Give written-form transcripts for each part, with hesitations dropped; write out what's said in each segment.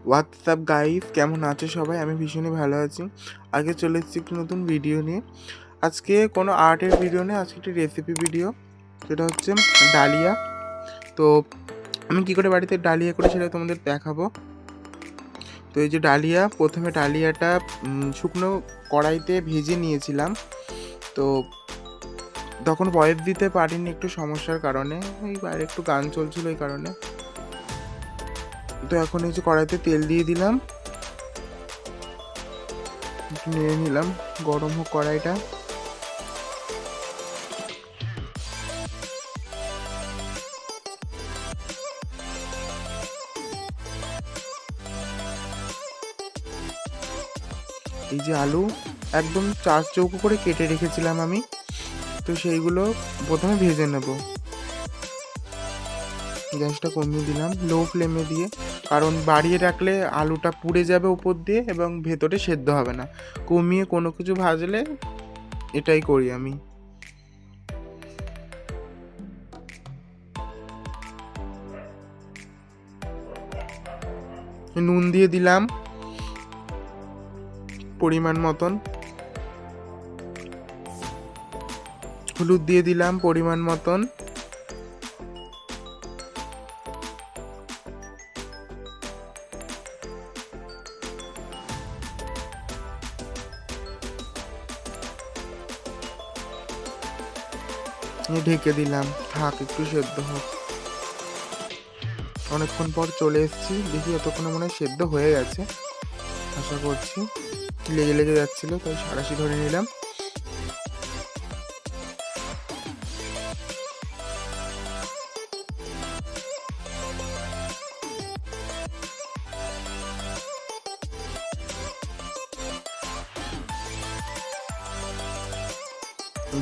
WhatsApp guys, কেমন আছো সবাই? আমি ভীষণই ভালো আছি। আজকে চলে এসেছি একটি নতুন ভিডিও নিয়ে। আজকে কোনো আর্টের ভিডিও নেই, আজকে একটি রেসিপি ভিডিও। সেটা হচ্ছে ডালিয়া। তো আমি কী করে বাড়িতে ডালিয়া করি সেটা তোমাদের দেখাবো। তো এই যে ডালিয়া, প্রথমে ডালিয়াটা শুকনো কড়াইতে ভেজে নিয়েছিলাম। তো তখন ভয়েস দিতে পারিনি একটু সমস্যার কারণে, এই বাইরে একটু গান চলছিল এই কারণে। তো এখন এই যে কড়াইতে তেল দিয়ে দিলাম, একটু নেড়ে নিলাম, গরম হোক কড়াইটা। এই যে আলু একদম চার চৌকো করে কেটে রেখেছিলাম আমি, তো সেইগুলো প্রথমে ভেজে নেব। গ্যাসটা কমিয়ে দিলাম লো ফ্লেমে দিয়ে, কারণ বাড়িয়ে রাখলে আলুটা পুড়ে যাবে উপর দিয়ে এবং ভেতরে সেদ্ধ হবে না। কমিয়ে কোনো কিছু ভাজলে এটাই করি আমি। নুন দিয়ে দিলাম পরিমাণ মতন, হলুদ দিয়ে দিলাম পরিমাণ মতন, ঢেকে দিলাম, থাক একটু সেদ্ধ হোক। অনেকক্ষণ পর চলে এসেছি, দেখি এতক্ষণে মনে হয় সেদ্ধ হয়ে গেছে, আশা করছি। লেগে লেগে যাচ্ছিলো, তাই সাঁড়াশি ধরে নিলাম।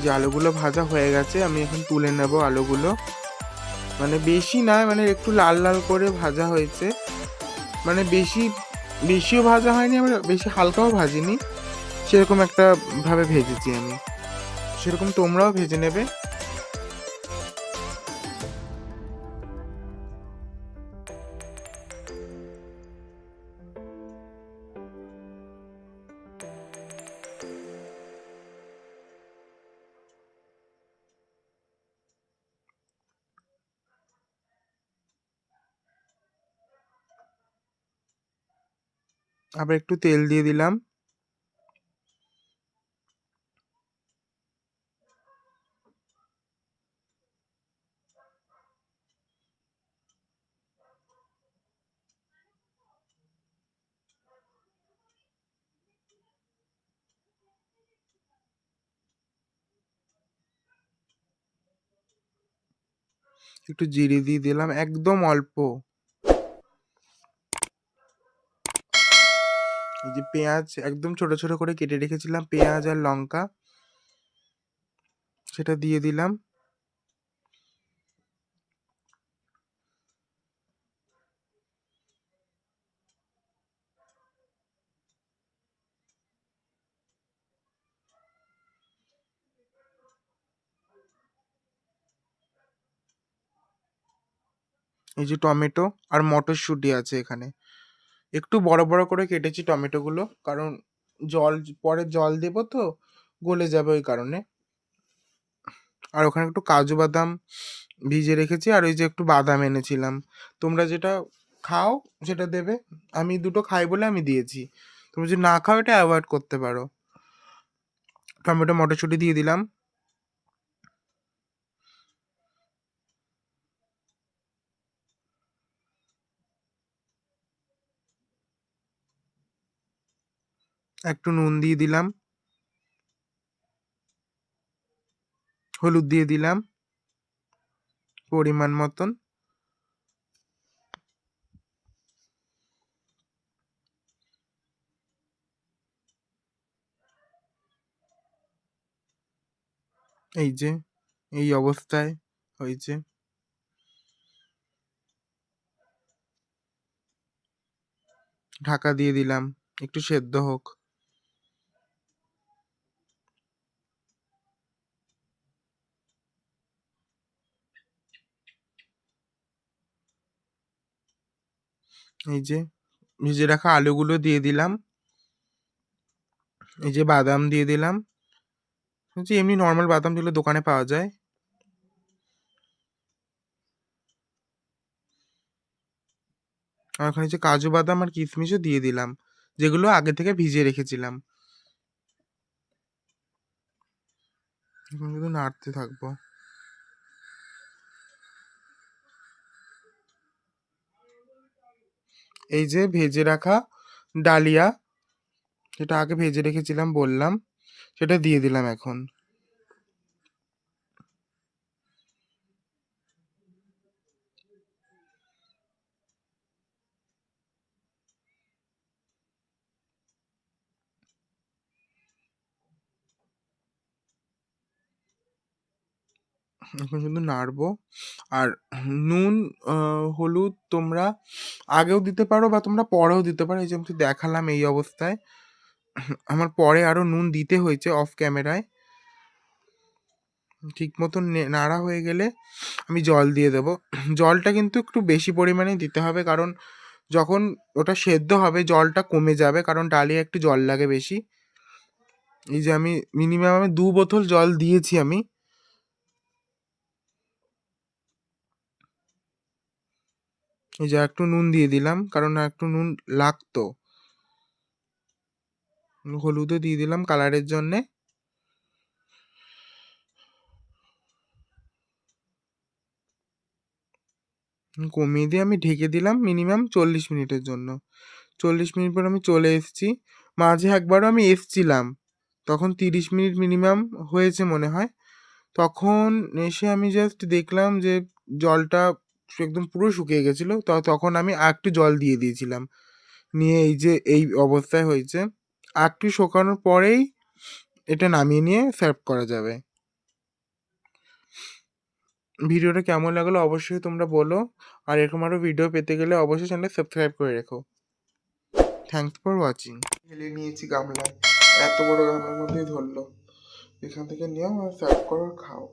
যে আলুগুলো ভাজা হয়ে গেছে, আমি এখন তুলে নেব আলুগুলো। মানে বেশি নয়, মানে একটু লাল লাল করে ভাজা হয়েছে, মানে বেশিও ভাজা হয়নি, আবার বেশি হালকাও ভাজিনি, সেরকম একটা ভাবে ভেজেছি আমি। সেরকম তোমরাও ভেজে নেবে। আবার একটু তেল দিয়ে দিলাম। একটু জিরে দিয়ে দিলাম, একদম অল্প। এই যে পেঁয়াজ একদম ছোট ছোট করে কেটে রেখেছিলাম, পেঁয়াজ আর লঙ্কা, সেটা দিয়ে দিলাম। এই যে টমেটো আর মটরশুঁটি আছে এখানে, একটু বড় বড় করে কেটেছি টমেটোগুলো, কারণ জল পরে জল দেবো তো, গলে যাবে ওই কারণে। আর ওখানে একটু কাজু বাদাম ভিজে রেখেছি, আর ওই যে একটু বাদাম এনেছিলাম। তোমরা যেটা খাও সেটা দেবে, আমি দুটো খাই বলে আমি দিয়েছি। তুমি যদি না খাও এটা অ্যাভয়েড করতে পারো। টমেটো মটরশুঁটি দিয়ে দিলাম। একটু নুন দিয়ে দিলাম, হলুদ দিয়ে দিলাম পরিমাণ মতন। এই যে এই অবস্থায় হয়েছে। ঢাকা দিয়ে দিলাম, একটু সেদ্ধ হোক। এই যে ভেজে রাখা আলুগুলো দিয়ে দিলাম, এই যে বাদাম দিয়ে দিলাম, যে এমনি নর্মাল বাদাম যেগুলো দোকানে পাওয়া যায়, আর ওখানে যে কাজু বাদাম আর কিশমিশও দিয়ে দিলাম, যেগুলো আগে থেকে ভিজিয়ে রেখেছিলাম। এখন শুধু নাড়তে থাকবো। এই যে ভেজে রাখা ডালিয়া, যেটা আগে ভেজে রেখেছিলাম বললাম, সেটা দিয়ে দিলাম এখন। এখন শুধু নাড়বো। আর নুন, হলুদ তোমরা আগেও দিতে পারো বা তোমরা পরেও দিতে পারো। এই যে আমি তো দেখালাম এই অবস্থায়, আমার পরে আরো নুন দিতে হয়েছে অফ ক্যামেরায়। ঠিক মতন নাড়া হয়ে গেলে আমি জল দিয়ে দেবো। জলটা কিন্তু একটু বেশি পরিমাণেই দিতে হবে, কারণ যখন ওটা সেদ্ধ হবে জলটা কমে যাবে, কারণ ডালিয়া একটু জল লাগে বেশি। এই যে আমি মিনিমাম 2 বোতল জল দিয়েছি আমি। এই যে একটু নুন দিয়ে দিলাম, কারণ একটু নুন লাগতো। হলুদও দিয়ে দিলাম কালারের জন্যে। কমিয়ে দিয়ে আমি ঢেকে দিলাম মিনিমাম 40 মিনিটের জন্য। 40 মিনিট পর আমি চলে এসেছি। মাঝে একবারও আমি এসছিলাম, তখন 30 মিনিট মিনিমাম হয়েছে মনে হয়। তখন এসে আমি জাস্ট দেখলাম যে জলটা একদম পুরো শুকিয়ে গেছিলো। তখন আমি একটু জল দিয়ে দিয়েছিলাম, নিয়ে এই যে এই অবস্থায় হয়েছে। একটু শুকানোর পরেই এটা নামিয়ে নিয়ে সার্ভ করা যাবে। ভিডিওটা কেমন লাগলো অবশ্যই তোমরা বলো, আর এরকম আরও ভিডিও পেতে গেলে অবশ্যই চ্যানেল সাবস্ক্রাইব করে রেখো। Thanks for watching. ঢেলে নিয়েছি গামলায়, এত বড় গামলার মধ্যেই ধরলো। এখান থেকে নিও আর সার্ভ করো, খাও।